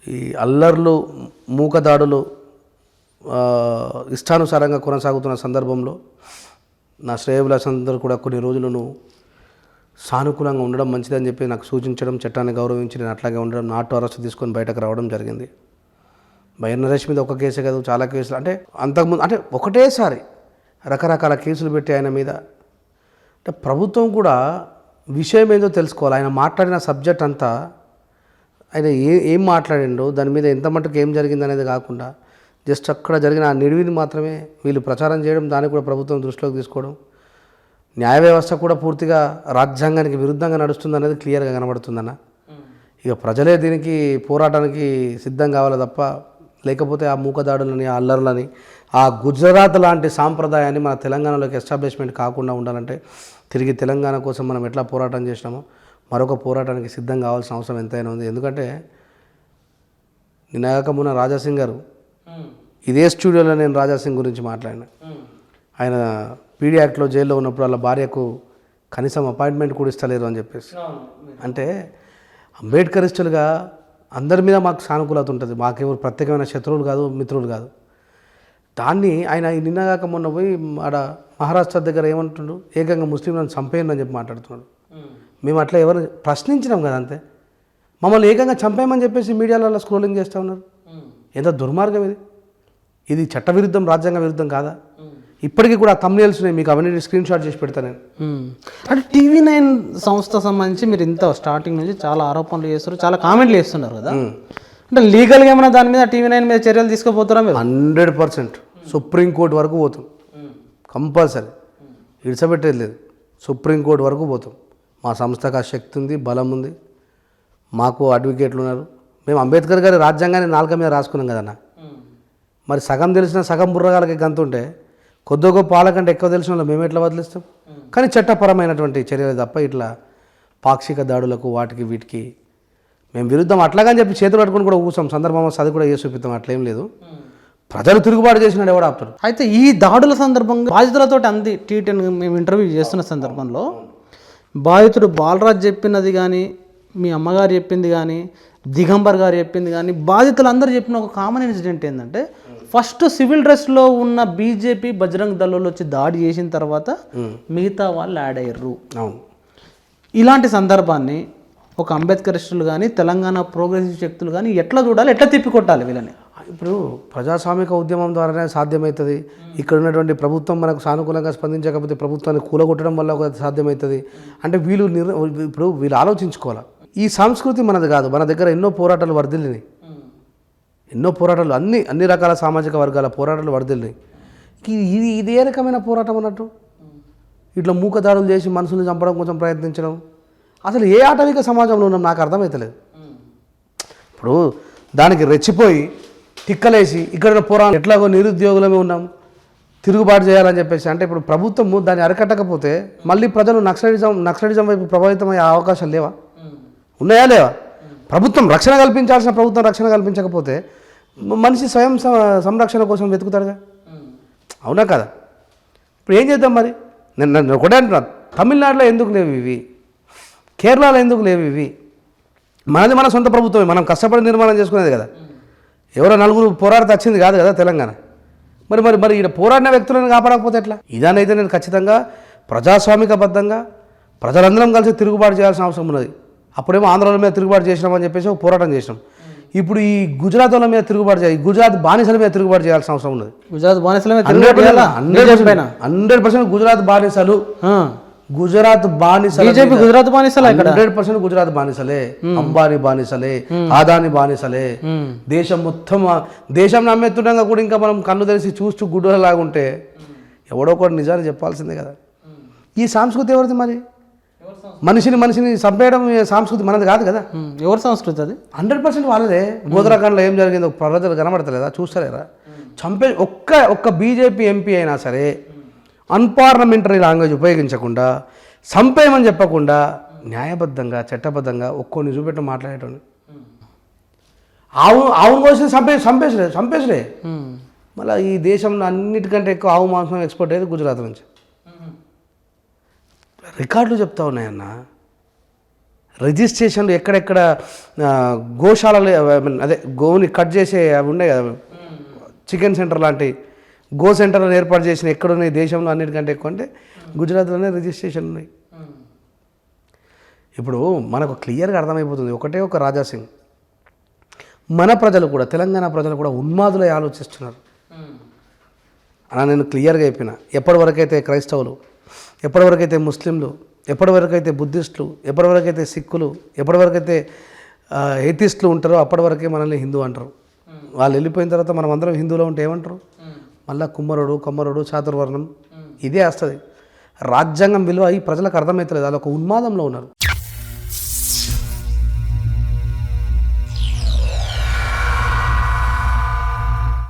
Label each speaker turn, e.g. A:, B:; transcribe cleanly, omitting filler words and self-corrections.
A: ఈ అల్లర్లు మూకదాడులు ఇష్టానుసారంగా కొనసాగుతున్న సందర్భంలో నా శ్రేయభిలాషులందరూ కూడా కొన్ని రోజులు నువ్వు సానుకూలంగా ఉండడం మంచిదని చెప్పి నాకు సూచించడం, చట్టాన్ని గౌరవించి నేను అట్లాగే ఉండడం, నాటు అరెస్ట్ తీసుకొని బయటకు రావడం జరిగింది. భయ నరేష్ మీద ఒక కేసే కాదు, చాలా కేసులు, అంటే అంతకుముందు అంటే ఒకటేసారి రకరకాల కేసులు పెట్టి ఆయన మీద. అంటే ప్రభుత్వం కూడా విషయం ఏదో తెలుసుకోవాలి. ఆయన మాట్లాడిన సబ్జెక్ట్ అంతా, ఆయన ఏం మాట్లాడిండో, దాని మీద ఎంత మట్టుకు ఏం జరిగింది అనేది కాకుండా జస్ట్ అక్కడ జరిగిన ఆ నిడివిని మాత్రమే వీళ్ళు ప్రచారం చేయడం, దాన్ని కూడా ప్రభుత్వం దృష్టిలోకి తీసుకోవడం. న్యాయ వ్యవస్థ కూడా పూర్తిగా రాజ్యాంగానికి విరుద్ధంగా నడుస్తుంది అనేది క్లియర్గా కనబడుతుందన్న. ఇక ప్రజలే దీనికి పోరాటానికి సిద్ధం కావాలి తప్ప, లేకపోతే ఆ మూకదాడులని, ఆ అల్లర్లని, ఆ గుజరాత్ లాంటి సాంప్రదాయాన్ని మన తెలంగాణలోకి ఎస్టాబ్లిష్మెంట్ కాకుండా ఉండాలంటే తిరిగి తెలంగాణ కోసం మనం ఎట్లా పోరాటం చేసినామో మరొక పోరాటానికి సిద్ధం కావాల్సిన అవసరం ఎంతైనా ఉంది. ఎందుకంటే నిన్నగాక మొన్న రాజాసింగ్ గారు ఇదే స్టూడియోలో నేను రాజాసింగ్ గురించి మాట్లాడినా. ఆయన పీడీ యాక్ట్లో జైల్లో ఉన్నప్పుడు వాళ్ళ భార్యకు కనీసం అపాయింట్మెంట్ కూడా ఇస్తలేరు అని చెప్పేసి. అంటే అంబేద్కరిస్టులుగా అందరి మీద మాకు సానుకూలత ఉంటుంది, మాకెవరు ప్రత్యేకమైన శత్రువులు కాదు, మిత్రులు కాదు. దాన్ని ఆయన నిన్నగాక మొన్న పోయి ఆడ మహారాష్ట్ర దగ్గర ఏమంటుండు, ఏకంగా ముస్లింలను చంపేయండి అని చెప్పి మాట్లాడుతున్నాడు. మేము అట్లా ఎవరు ప్రశ్నించినాం కదా, అంతే. మమ్మల్ని ఏకంగా చంపేయమని చెప్పేసి మీడియాలో స్క్రోలింగ్ చేస్తూ ఉన్నారు. ఎంత దుర్మార్గం ఇది! ఇది చట్టవిరుద్ధం, రాజ్యాంగ విరుద్ధం కాదా? ఇప్పటికీ కూడా తమ్నేల్స్ ఉన్నాయి, మీకు అవన్నీ స్క్రీన్ షాట్ చేసి పెడతాను నేను.
B: అంటే టీవీ9 సంస్థ సంబంధించి మీరు ఇంత స్టార్టింగ్ నుంచి చాలా ఆరోపణలు చేస్తారు, చాలా కామెంట్లు చేస్తున్నారు కదా. అంటే లీగల్గా ఏమైనా దాని మీద టీవీ9 మీద చర్యలు తీసుకోపోతారా మీరు?
A: 100% సుప్రీంకోర్టు వరకు పోతాం, కంపల్సరీ. ఇడిసబెట్టేది లేదు, సుప్రీంకోర్టు వరకు పోతాం. మా సంస్థకు ఆ శక్తి ఉంది, బలం ఉంది, మాకు అడ్వకేట్లు ఉన్నారు. మేము అంబేద్కర్ గారి రాజ్యాంగాన్ని నాలుక మీద రాసుకున్నాం కదన్న. మరి సగం తెలిసిన సగం బుర్రగాలకి గంతుంటే కొద్ది గొప్ప పాలకంటే ఎక్కువ తెలిసిన వాళ్ళు మేము ఎట్లా వదిలిస్తాం? కానీ చట్టపరమైనటువంటి చర్యలు తప్ప ఇట్లా పాక్షిక దాడులకు వాటికి వీటికి మేము విరుద్ధం. అట్లాగని చెప్పి చేతులు పట్టుకుని కూడా కూర్చోం, సందర్భం అది కూడా చేసి చూపిస్తాం, అట్లేం లేదు. ప్రజలు తిరుగుబాటు చేసినాడు, ఎవడు ఆపుతాడు?
B: అయితే ఈ దాడుల సందర్భంగా బాధితులతో T10 మేము ఇంటర్వ్యూ చేస్తున్న సందర్భంలో బాధితుడు బాలరాజ్ చెప్పినది కానీ, మీ అమ్మగారు చెప్పింది కానీ, దిగంబర్ గారు చెప్పింది కానీ, బాధితులందరూ చెప్పిన ఒక కామన్ ఇన్సిడెంట్ ఏంటంటే, ఫస్ట్ సివిల్ డ్రెస్లో ఉన్న బీజేపీ బజరంగ్ దళాలు వచ్చి దాడి చేసిన తర్వాత మిగతా వాళ్ళు యాడ్ అయ్యారు.
A: అవును.
B: ఇలాంటి సందర్భాన్ని ఒక అంబేద్కరిస్టులు కానీ, తెలంగాణ ప్రోగ్రెసివ్ శక్తులు కానీ ఎట్లా చూడాలి, ఎట్లా తిప్పికొట్టాలి వీళ్ళని?
A: ఇప్పుడు ప్రజాస్వామిక ఉద్యమం ద్వారానే సాధ్యమవుతుంది. ఇక్కడ ఉన్నటువంటి ప్రభుత్వం మనకు సానుకూలంగా స్పందించకపోతే ప్రభుత్వాన్ని కూలగొట్టడం వల్ల ఒక సాధ్యమవుతుంది. అంటే ఇప్పుడు వీళ్ళు ఆలోచించుకోవాలి. ఈ సంస్కృతి మనది కాదు. మన దగ్గర ఎన్నో పోరాటాలు వర్ధిల్లినాయి, ఎన్నో పోరాటాలు, అన్ని రకాల సామాజిక వర్గాల పోరాటాలు వర్ధిల్లినాయి. ఇది ఏ రకమైన పోరాటం అన్నట్టు? ఇట్లా మూకదాడులు చేసి మనుషుల్ని చంపడం కోసం ప్రయత్నించడం, అసలు ఏ ఆటవిక సమాజంలో ఉన్నాం నాకు అర్థమవుతలేదు. ఇప్పుడు దానికి రెచ్చిపోయి తిక్కలేసి ఇక్కడ పోరాటం ఎట్లాగో నిరుద్యోగులమే ఉన్నాం, తిరుగుబాటు చేయాలని చెప్పేసి. అంటే ఇప్పుడు ప్రభుత్వము దాన్ని అరికట్టకపోతే మళ్ళీ ప్రజలు నక్సలిజం వైపు ప్రభావితమయ్యే అవకాశాలు లేవా? ఉన్నాయా లేవా? ప్రభుత్వం రక్షణ కల్పించాల్సిన ప్రభుత్వం రక్షణ కల్పించకపోతే మనిషి స్వయం సంరక్షణ కోసం వెతుకుతాడుగా, అవునా కదా? ఇప్పుడు ఏం చేద్దాం మరి? నేను ఒకటే అంటున్నాను, తమిళనాడులో ఎందుకు లేవు ఇవి, కేరళలో ఎందుకు లేవు ఇవి? మనది మన సొంత ప్రభుత్వమే, మనం కష్టపడి నిర్మాణం చేసుకునేది కదా. ఎవరో నలుగురు పోరాడితే వచ్చింది కాదు కదా తెలంగాణ. మరి ఇక్కడ పోరాడిన వ్యక్తులను కాపాడకపోతే ఎట్లా? ఇదానైతే నేను ఖచ్చితంగా ప్రజాస్వామికబద్ధంగా ప్రజలందరం కలిసి తిరుగుబాటు చేయాల్సిన అవసరం ఉన్నది. అప్పుడేమో ఆంధ్రాల మీద తిరుగుబాటు చేసినామని చెప్పేసి ఒక పోరాటం చేసినాం. ఇప్పుడు ఈ గుజరాత్ వాళ్ళ మీద తిరుగుబాటు చేయాలి, గుజరాత్ బానిసల మీద తిరుగుబాటు చేయాల్సిన అవసరం ఉన్నది.
B: గుజరాత్ బానిసల మీద
A: 100% గుజరాత్ బానిసలు, గుజరాత్ బానిసలు,
B: బీజేపీ గుజరాత్ బానిసలే,
A: 100% గుజరాత్ బానిసలే, అంబానీ బానిసలే, ఆదాని బానిసలే. దేశం మొత్తం దేశం నమ్మెత్తుండగా కూడా ఇంకా మనం కన్ను తెరిచి చూస్తూ గుడ్డలాగుంటే ఎవడో కూడా నిజాన్ని చెప్పాల్సిందే కదా. ఈ సంస్కృతి ఎవరిది మరి? మనిషిని చంపేయడం సంస్కృతి మనది కాదు కదా.
B: ఎవరి సంస్కృతి అది?
A: 100% వాళ్ళదే. గోదరాఖండ్లో ఏం జరిగిందో ప్రజలు కనబడతలేదా, చూస్తలేరా? చంపే ఒక్క బీజేపీ ఎంపీ అయినా సరే అన్పార్లమెంటరీ లాంగ్వేజ్ ఉపయోగించకుండా, చంపేయమని చెప్పకుండా న్యాయబద్ధంగా చట్టబద్ధంగా ఒక్కొని చూపెట్టి మాట్లాడేటోని. ఆవును కోసం చంపేసలే. మళ్ళీ ఈ దేశంలో అన్నిటికంటే ఎక్కువ ఆవు మాంసం ఎక్స్పోర్ట్ అయ్యేది గుజరాత్ నుంచి. రికార్డులు చెప్తా ఉన్నాయన్న. రిజిస్ట్రేషన్లు ఎక్కడెక్కడ గోశాలలు అదే గోవుని కట్ చేసే అవి ఉన్నాయి కదా చికెన్ సెంటర్ లాంటి గో సెంటర్లను ఏర్పాటు చేసిన ఎక్కడున్నాయి దేశంలో అన్నిటికంటే ఎక్కువ అంటే గుజరాత్లోనే రిజిస్ట్రేషన్ ఉన్నాయి. ఇప్పుడు మనకు క్లియర్గా అర్థమైపోతుంది ఒకటే ఒక రాజాసింగ్ మన ప్రజలు కూడా తెలంగాణ ప్రజలు కూడా ఉన్మాదులై ఆలోచిస్తున్నారు అలా నేను క్లియర్గా చెప్పిన. ఎప్పటివరకైతే క్రైస్తవులు, ఎప్పటివరకైతే ముస్లింలు, ఎప్పటివరకైతే బుద్ధిస్టులు, ఎప్పటివరకైతే సిక్కులు, ఎప్పటివరకైతే ఎథిస్టులు ఉంటారో అప్పటి వరకే మనల్ని హిందూ అంటారు. వాళ్ళు వెళ్ళిపోయిన తర్వాత మనం అందరం హిందువులో ఉంటే ఏమంటారు? మళ్ళీ కుమ్మరుడు కమ్మరుడు చాతుర్వర్ణం ఇదే వస్తుంది. రాజ్యాంగం విలువ ఈ ప్రజలకు అర్థమవుతలేదు, అదొక ఉన్మాదంలో ఉన్నారు.